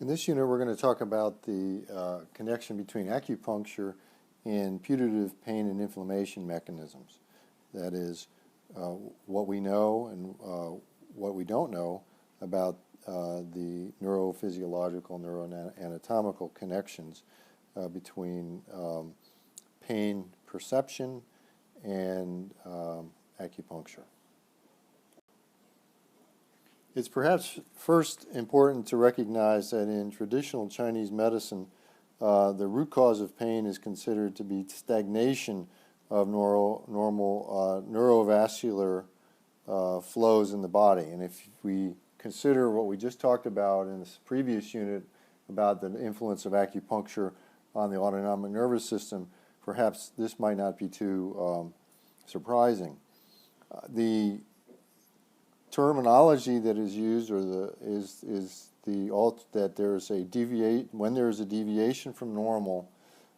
In this unit, we're going to talk about the connection between acupuncture and putative pain and inflammation mechanisms. That is, what we know and what we don't know about the neurophysiological, neuroanatomical connections between pain perception and acupuncture. It's perhaps first important to recognize that in traditional Chinese medicine, the root cause of pain is considered to be stagnation of normal neurovascular flows in the body. And if we consider what we just talked about in this previous unit about the influence of acupuncture on the autonomic nervous system, perhaps this might not be too surprising. The terminology that is used, that there's when there is a deviation from normal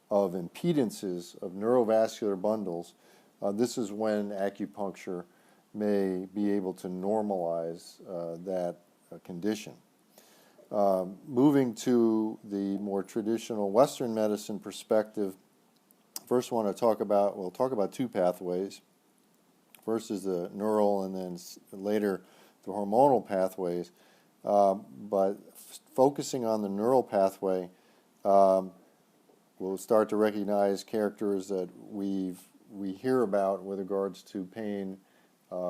of impedances of neurovascular bundles, this is when acupuncture may be able to normalize that condition. Moving to the more traditional Western medicine perspective, first we'll talk about two pathways. First is the neural, and then later the hormonal pathways. But focusing on the neural pathway, we'll start to recognize characters that we hear about with regards to pain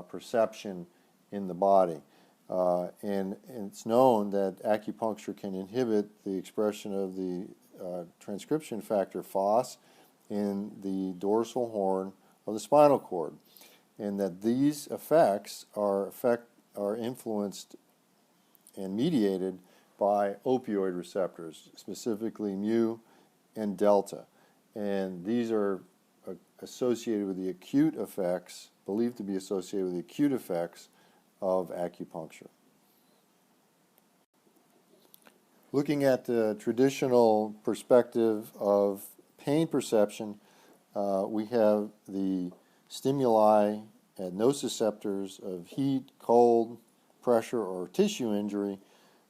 perception in the body. And it's known that acupuncture can inhibit the expression of the transcription factor FOS in the dorsal horn of the spinal cord, and that these effects are influenced and mediated by opioid receptors, specifically mu and delta. And these are associated with the acute effects, believed to be associated with the acute effects of acupuncture. Looking at the traditional perspective of pain perception, we have the stimuli at nociceptors of heat, cold, pressure, or tissue injury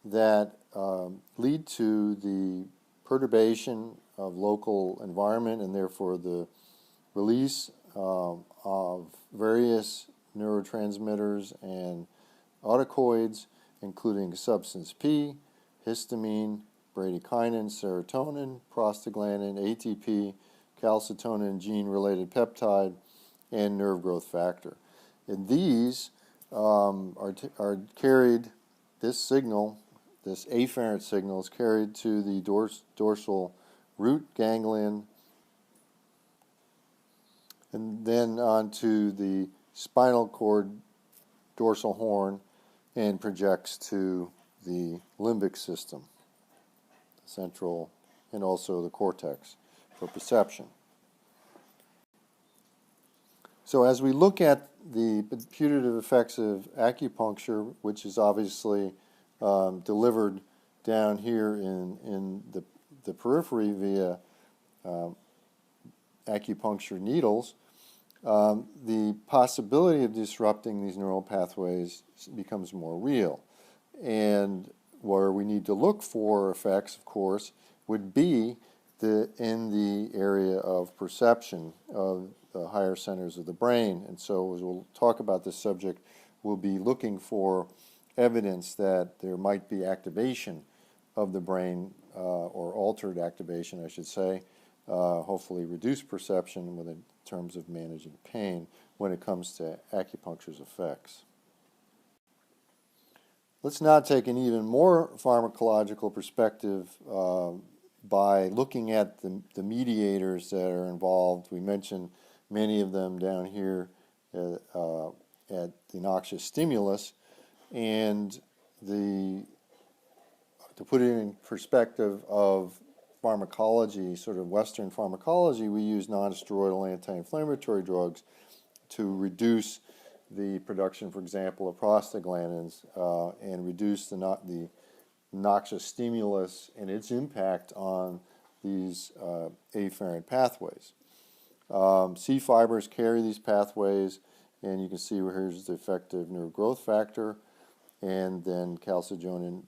that lead to the perturbation of local environment and therefore the release of various neurotransmitters and autocoids, including substance P, histamine, bradykinin, serotonin, prostaglandin, ATP, calcitonin, gene-related peptide, and nerve growth factor. And these are carried, this signal, this afferent signal is carried to the dorsal root ganglion and then onto the spinal cord dorsal horn and projects to the limbic system, the central, and also the cortex for perception. So as we look at the putative effects of acupuncture, which is obviously delivered down here in the periphery via acupuncture needles, the possibility of disrupting these neural pathways becomes more real. And where we need to look for effects, of course, would be in the area of perception of the higher centers of the brain. And so as we'll talk about this subject, we'll be looking for evidence that there might be activation of the brain, or altered activation, I should say, hopefully reduced perception in terms of managing pain when it comes to acupuncture's effects. Let's now take an even more pharmacological perspective by looking at the mediators that are involved. We mentioned many of them down here at the noxious stimulus, and to put it in perspective of pharmacology, sort of Western pharmacology, we use non-steroidal anti-inflammatory drugs to reduce the production, for example, of prostaglandins and reduce the noxious stimulus and its impact on these afferent pathways. C fibers carry these pathways, and you can see here's the effective nerve growth factor, and then calcitonin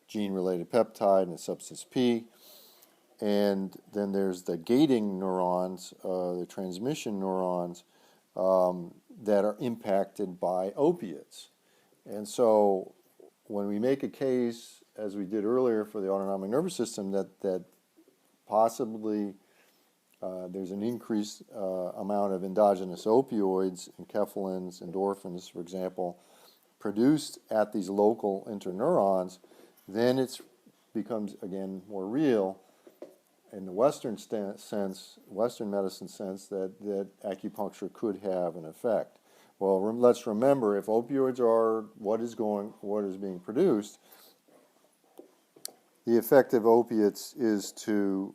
gene-related peptide and substance P. And then there's the gating neurons, the transmission neurons, that are impacted by opiates. And so when we make a case, as we did earlier for the autonomic nervous system, that possibly there's an increased amount of endogenous opioids, enkephalins, endorphins, for example, produced at these local interneurons, then it becomes, again, more real in the Western sense, Western medicine sense, that acupuncture could have an effect. Well, let's remember, if opioids are what is being produced, the effect of opiates is to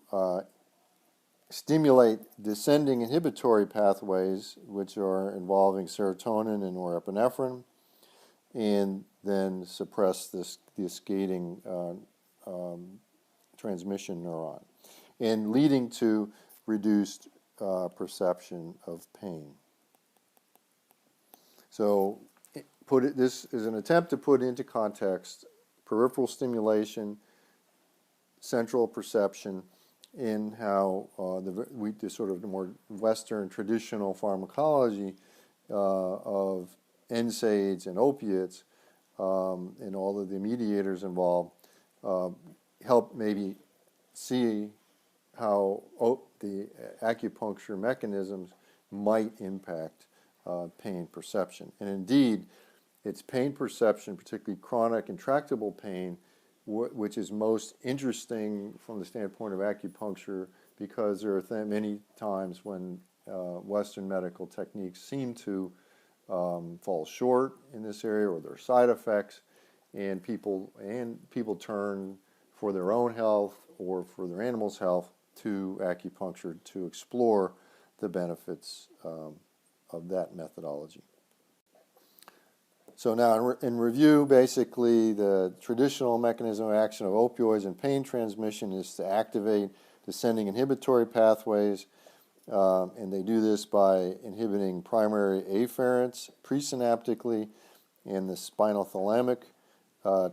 stimulate descending inhibitory pathways, which are involving serotonin and norepinephrine, and then suppress this gating transmission neuron, and leading to reduced perception of pain. So this is an attempt to put into context peripheral stimulation, central perception, in how the sort of the more Western traditional pharmacology of NSAIDs and opiates and all of the mediators involved help maybe see how the acupuncture mechanisms might impact pain perception. And indeed, it's pain perception, particularly chronic intractable pain, which is most interesting from the standpoint of acupuncture, because there are many times when Western medical techniques seem to fall short in this area, or there are side effects, and people turn for their own health or for their animals' health to acupuncture to explore the benefits of that methodology. So now, in review, basically the traditional mechanism of action of opioids and pain transmission is to activate descending inhibitory pathways, and they do this by inhibiting primary afferents presynaptically and the spinal thalamic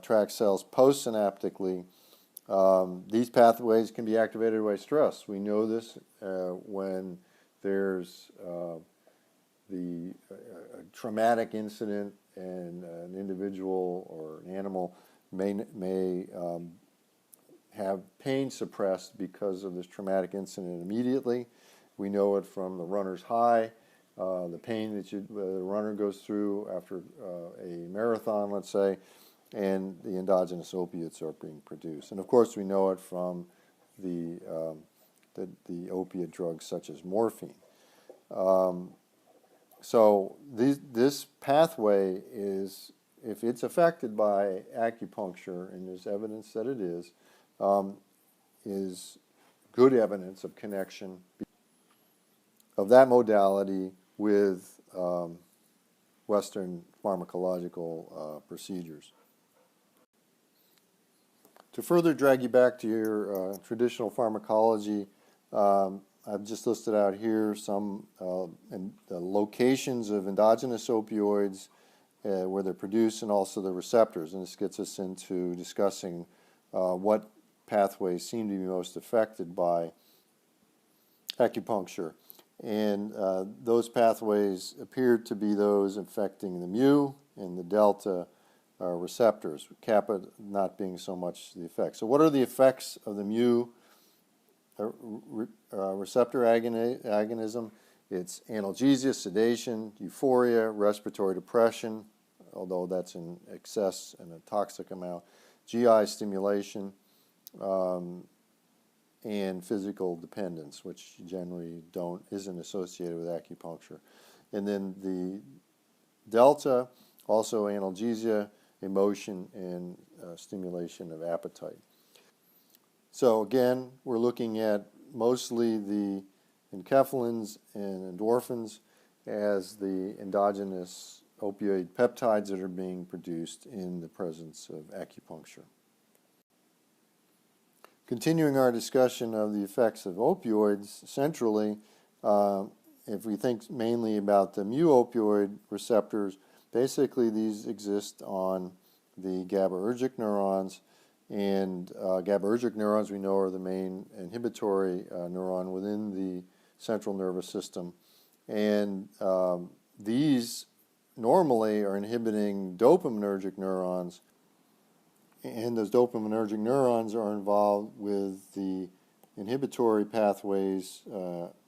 tract cells postsynaptically. These pathways can be activated by stress. We know this when there's the traumatic incident, and an individual or an animal may have pain suppressed because of this traumatic incident immediately. We know it from the runner's high, the pain that the runner goes through after a marathon, let's say, and the endogenous opiates are being produced. And of course, we know it from the opiate drugs such as morphine. So this pathway is, if it's affected by acupuncture, and there's evidence that it is good evidence of connection of that modality with Western pharmacological procedures. To further drag you back to your traditional pharmacology, I've just listed out here some the locations of endogenous opioids where they're produced, and also the receptors. And this gets us into discussing what pathways seem to be most affected by acupuncture. And those pathways appear to be those affecting the mu and the delta receptors, kappa not being so much the effect. So what are the effects of the mu receptor agonism? It's analgesia, sedation, euphoria, respiratory depression, although that's in excess and a toxic amount, GI stimulation, and physical dependence, which generally isn't associated with acupuncture. And then the delta, also analgesia, emotion, and stimulation of appetite. So again, we're looking at mostly the enkephalins and endorphins as the endogenous opioid peptides that are being produced in the presence of acupuncture. Continuing our discussion of the effects of opioids centrally, if we think mainly about the mu-opioid receptors, basically these exist on the GABAergic neurons, And GABAergic neurons, we know, are the main inhibitory neuron within the central nervous system. And these normally are inhibiting dopaminergic neurons, and those dopaminergic neurons are involved with the inhibitory pathways,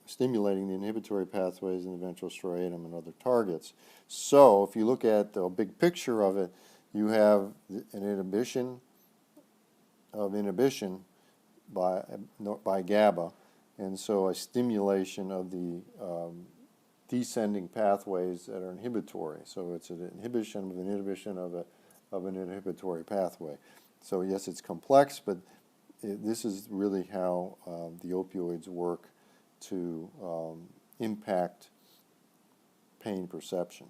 stimulating the inhibitory pathways in the ventral striatum and other targets. So if you look at the big picture of it, you have an inhibition by GABA, and so a stimulation of the descending pathways that are inhibitory. So it's an inhibition of an inhibitory pathway. So yes, it's complex, but this is really how the opioids work to impact pain perception.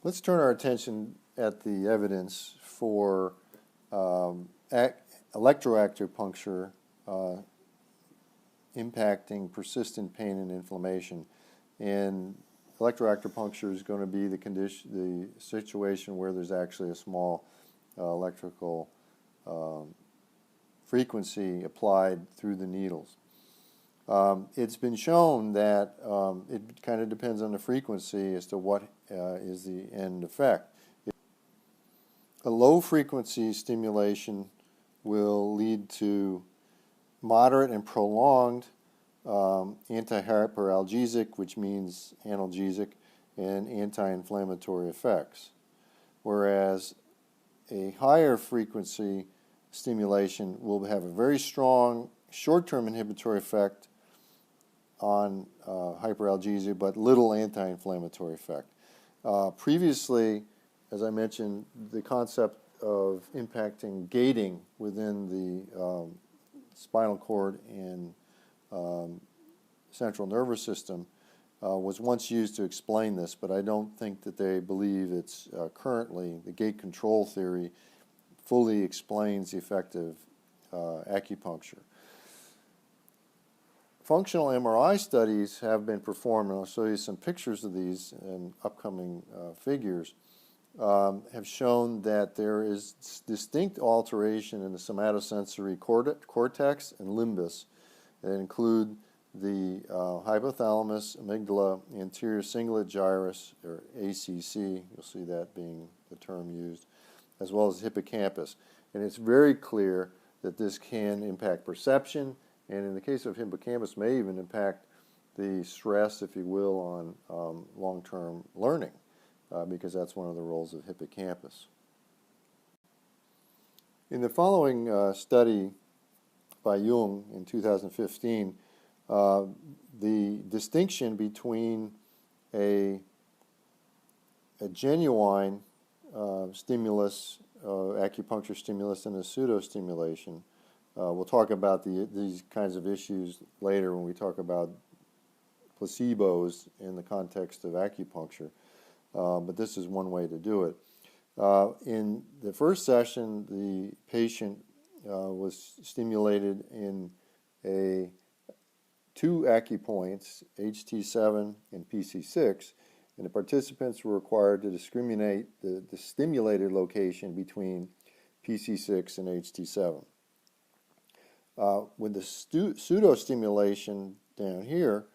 Let's turn our attention at the evidence for electroacupuncture impacting persistent pain and inflammation. And electroacupuncture is going to be the situation where there's actually a small electrical frequency applied through the needles. It's been shown that it kind of depends on the frequency as to what is the end effect. A low frequency stimulation will lead to moderate and prolonged anti-hyperalgesic, which means analgesic, and anti-inflammatory effects. Whereas a higher frequency stimulation will have a very strong short-term inhibitory effect on hyperalgesia, but little anti-inflammatory effect. Previously, as I mentioned, the concept of impacting gating within the spinal cord and central nervous system was once used to explain this, but I don't think that they believe it's currently, the gate control theory fully explains the effect of acupuncture. Functional MRI studies have been performed, and I'll show you some pictures of these in upcoming figures, have shown that there is distinct alteration in the somatosensory cortex and limbus that include the hypothalamus, amygdala, anterior cingulate gyrus, or ACC, you'll see that being the term used, as well as hippocampus. And it's very clear that this can impact perception, and in the case of hippocampus may even impact the stress, if you will, on long-term learning, because that's one of the roles of hippocampus. In the following study by Jung in 2015, the distinction between a genuine stimulus, acupuncture stimulus, and a pseudo-stimulation. We'll talk about these kinds of issues later when we talk about placebos in the context of acupuncture, but this is one way to do it. In the first session, the patient was stimulated in two acupoints, HT7 and PC6, and the participants were required to discriminate the stimulated location between PC6 and HT7. With the pseudo-stimulation down here,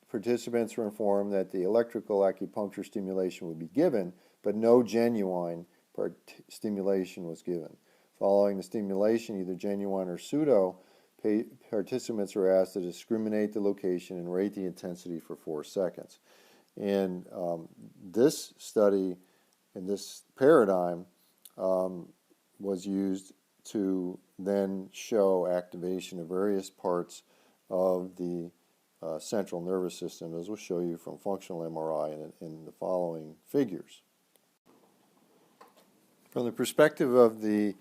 participants were informed that the electrical acupuncture stimulation would be given, but no genuine stimulation was given. Following the stimulation, either genuine or pseudo, participants were asked to discriminate the location and rate the intensity for 4 seconds. And this study and this paradigm was used to then show activation of various parts of the central nervous system, as we'll show you from functional MRI in the following figures. From the perspective of the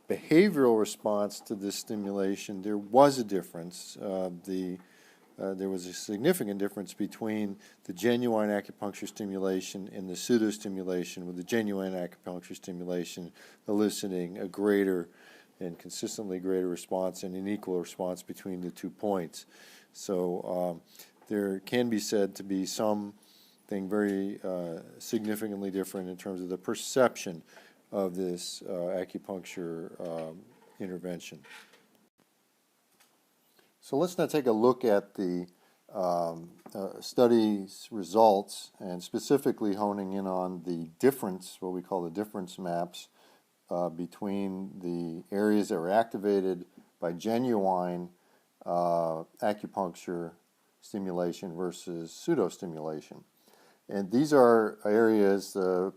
behavioral response to this stimulation, there was a difference. There was a significant difference between the genuine acupuncture stimulation and the pseudo-stimulation, with the genuine acupuncture stimulation eliciting a greater and consistently greater response and an equal response between the 2 points. So there can be said to be something very significantly different in terms of the perception of this acupuncture intervention. So let's now take a look at the study's results, and specifically honing in on the difference, what we call the difference maps, between the areas that were activated by genuine acupuncture stimulation versus pseudo-stimulation. And these are areas, the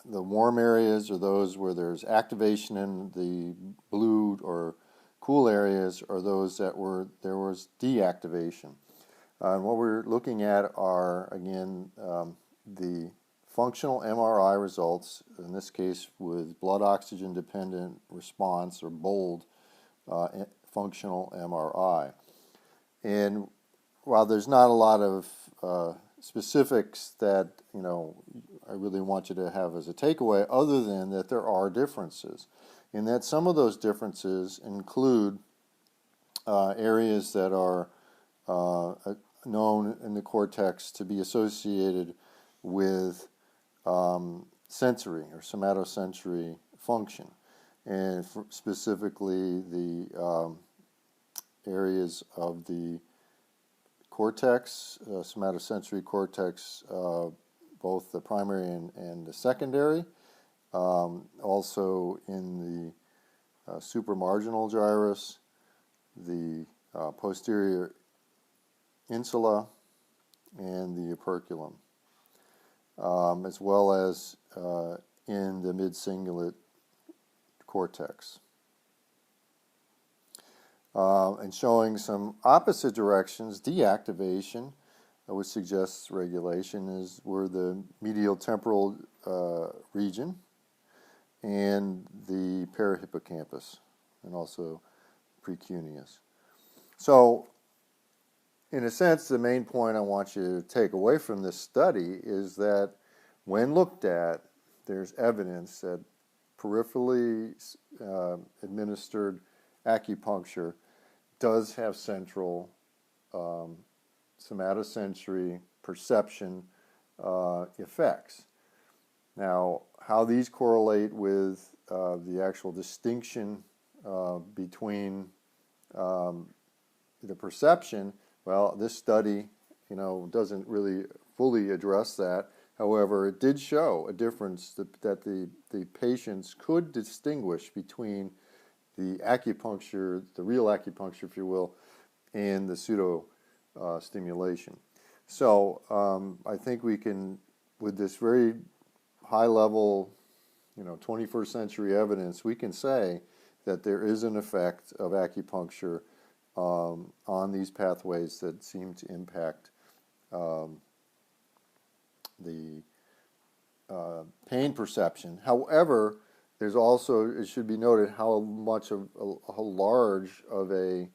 warm areas are those where there's activation, in the blue or cool areas are those that there was deactivation. And what we're looking at are, again, the functional MRI results, in this case with blood oxygen dependent response, or BOLD functional MRI. And while there's not a lot of specifics that I really want you to have as a takeaway, other than that there are differences, in that some of those differences include areas that are known in the cortex to be associated with sensory or somatosensory function, and specifically the areas of the cortex, somatosensory cortex, both the primary and the secondary, also in the supramarginal gyrus, the posterior insula, and the operculum, as well as in the mid-cingulate cortex. And showing some opposite directions, deactivation, which suggests regulation, is where the medial temporal region and the parahippocampus, and also precuneus. So, in a sense, the main point I want you to take away from this study is that when looked at, there's evidence that peripherally administered acupuncture does have central somatosensory perception effects. Now, how these correlate with the actual distinction between the perception, well, this study, doesn't really fully address that. However, it did show a difference that the patients could distinguish between the acupuncture, the real acupuncture, if you will, and the pseudo stimulation. So I think we can, with this very high level, 21st century evidence, we can say that there is an effect of acupuncture on these pathways that seem to impact the pain perception. However, there's also, it should be noted, how much of how large of a,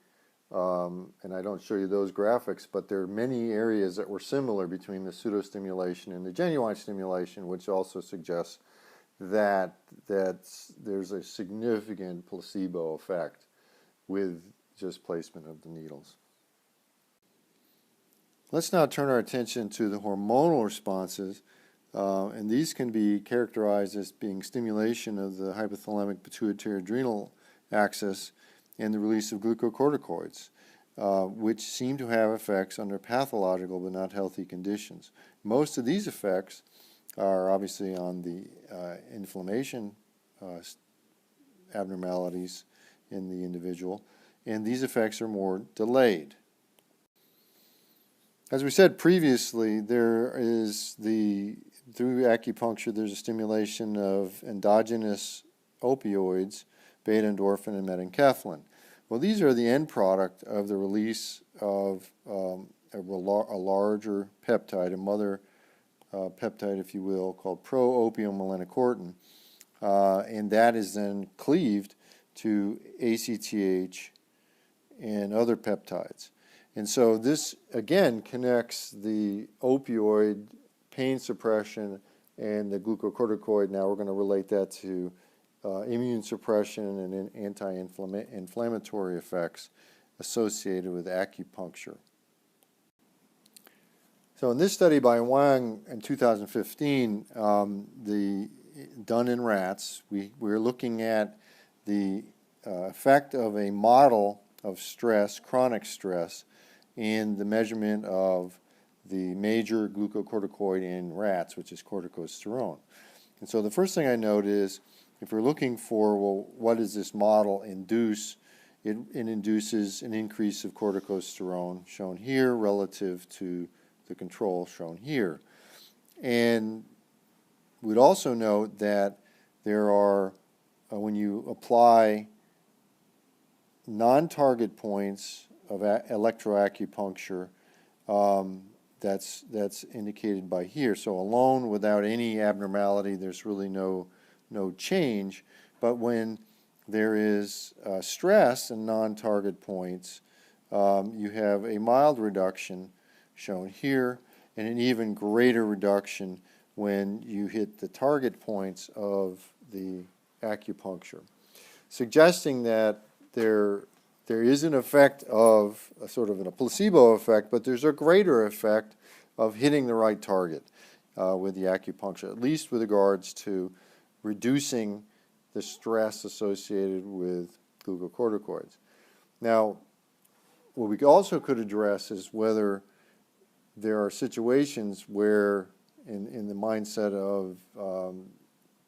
and I don't show you those graphics, but there are many areas that were similar between the pseudo-stimulation and the genuine stimulation, which also suggests that there's a significant placebo effect with just placement of the needles. Let's now turn our attention to the hormonal responses, and these can be characterized as being stimulation of the hypothalamic pituitary adrenal axis and the release of glucocorticoids, which seem to have effects under pathological but not healthy conditions. Most of these effects are obviously on the inflammation abnormalities in the individual, and these effects are more delayed. As we said previously, through acupuncture, there's a stimulation of endogenous opioids, beta endorphin and metenkephalin. Well, these are the end product of the release of a larger peptide, a mother peptide, if you will, called pro-opium melanocortin, and that is then cleaved to ACTH and other peptides. And so this, again, connects the opioid pain suppression and the glucocorticoid. Now we're going to relate that to immune suppression and anti-inflammatory effects associated with acupuncture. So in this study by Wang in 2015, done in rats. We're looking at the effect of a model of stress, chronic stress, in the measurement of the major glucocorticoid in rats, which is corticosterone. And so the first thing I note is, if we're looking for, well, what does this model induce? It induces an increase of corticosterone, shown here, relative to the control, shown here. And we'd also note that there are, when you apply non-target points of electroacupuncture, that's indicated by here. So alone, without any abnormality, there's really no change. But when there is stress and non-target points, you have a mild reduction, shown here, and an even greater reduction when you hit the target points of the acupuncture, suggesting that there is an effect of a sort of a placebo effect, but there's a greater effect of hitting the right target with the acupuncture, at least with regards to reducing the stress associated with glucocorticoids. Now, what we also could address is whether there are situations where, in the mindset of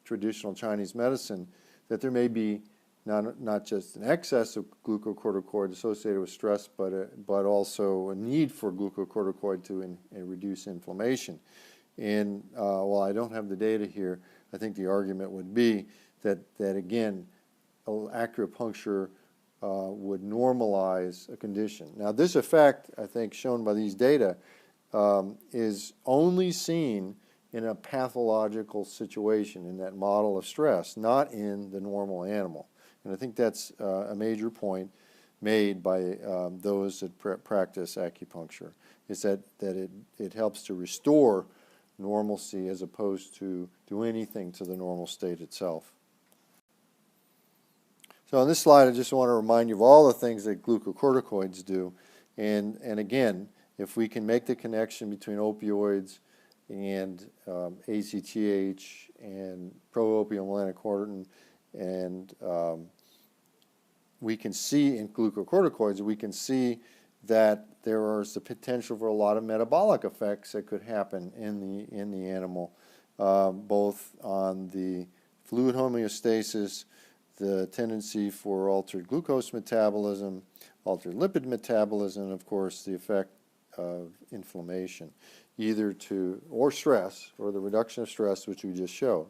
traditional Chinese medicine, that there may be not just an excess of glucocorticoid associated with stress, but also a need for glucocorticoid to reduce inflammation. And while I don't have the data here, I think the argument would be that again, acupuncture would normalize a condition. Now, this effect, I think, shown by these data, is only seen in a pathological situation, in that model of stress, not in the normal animal. And I think that's a major point made by those that practice acupuncture, is that it helps to restore normalcy as opposed to do anything to the normal state itself. So on this slide, I just want to remind you of all the things that glucocorticoids do. And again, if we can make the connection between opioids and ACTH and pro-opium melanocortin, and we can see in glucocorticoids, we can see that there is the potential for a lot of metabolic effects that could happen in the animal, both on the fluid homeostasis, the tendency for altered glucose metabolism, altered lipid metabolism, and of course the effect of inflammation, or stress, or the reduction of stress, which we just showed,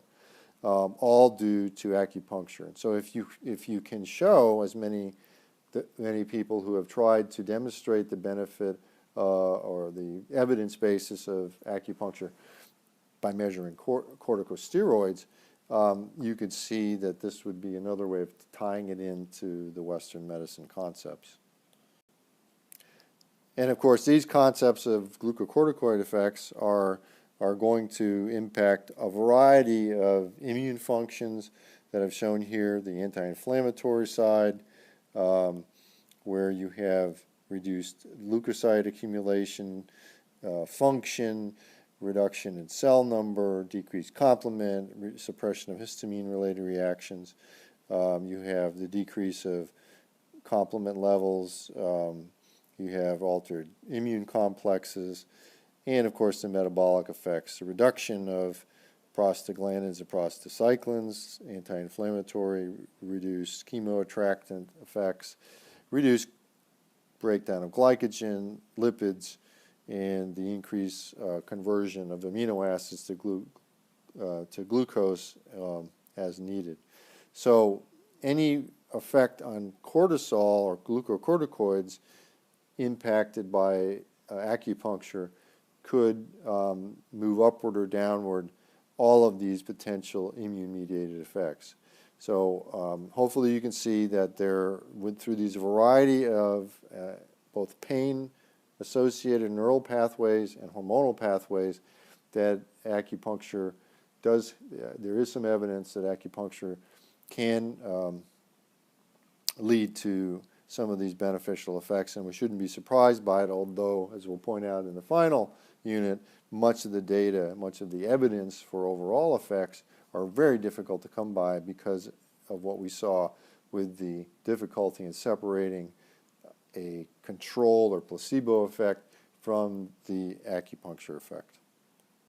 all due to acupuncture. And so if you can show, as many people who have tried to demonstrate the benefit or the evidence basis of acupuncture by measuring corticosteroids, you could see that this would be another way of tying it into the Western medicine concepts. And of course, these concepts of glucocorticoid effects are going to impact a variety of immune functions that I've shown here, the anti-inflammatory side, where you have reduced leukocyte accumulation, function, reduction in cell number, decreased complement, suppression of histamine-related reactions. You have the decrease of complement levels. You have altered immune complexes, and of course the metabolic effects, the reduction of prostaglandins and prostacyclins, anti-inflammatory, reduced chemoattractant effects, reduced breakdown of glycogen, lipids, and the increased conversion of amino acids to glucose as needed. So any effect on cortisol or glucocorticoids impacted by acupuncture could move upward or downward all of these potential immune-mediated effects. So hopefully you can see that through these variety of both pain-associated neural pathways and hormonal pathways, that acupuncture does, there is some evidence that acupuncture can lead to some of these beneficial effects, and we shouldn't be surprised by it, although, as we'll point out in the final unit, much of the data, much of the evidence for overall effects are very difficult to come by because of what we saw with the difficulty in separating a control or placebo effect from the acupuncture effect.